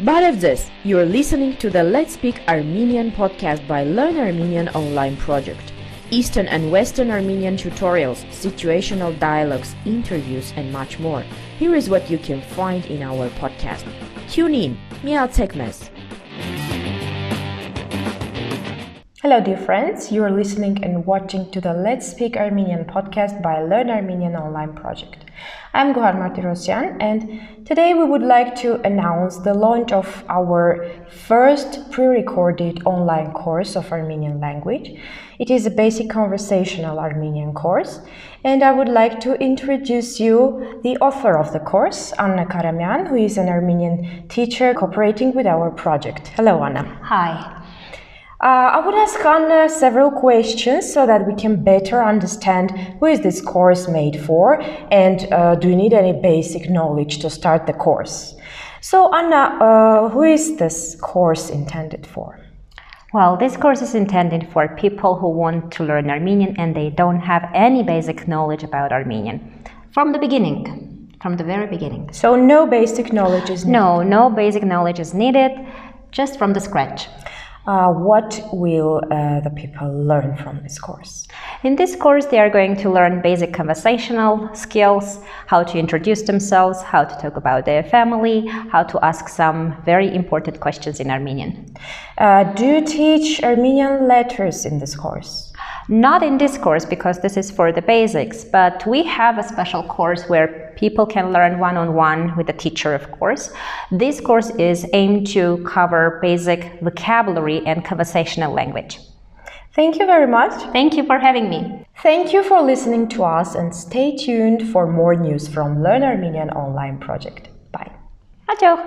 But of this, you're listening to the Let's Speak Armenian podcast by Learn Armenian Online project. Eastern and Western Armenian tutorials, situational dialogues, interviews, and much more. Here is what you can find in our podcast. Tune in. Միացեք մեզ. Hello dear friends, you are listening and watching to the Let's Speak Armenian podcast by Learn Armenian Online project. I'm Gohan Martirosyan and today we would like to announce the launch of our first pre-recorded online course of Armenian language. It is a basic conversational Armenian course and I would like to introduce you the author of the course, Anna Karamian, who is an Armenian teacher cooperating with our project. Hello Anna. Hi. I would ask Anna several questions so that we can better understand who is this course made for and do you need any basic knowledge to start the course. So Anna, who is this course intended for? Well, this course is intended for people who want to learn Armenian and they don't have any basic knowledge about Armenian. From the beginning, from the very beginning. So no basic knowledge is needed? No basic knowledge is needed, just from the scratch. What will the people learn from this course? In this course, they are going to learn basic conversational skills, how to introduce themselves, how to talk about their family, how to ask some very important questions in Armenian. Do you teach Armenian letters in this course? Not in this course because this is for the basics, but we have a special course where people can learn one-on-one with the teacher, of course. This course is aimed to cover basic vocabulary and conversational language. Thank you very much. Thank you for having me. Thank you for listening to us and stay tuned for more news from Learn Armenian Online project. Bye. Adieu.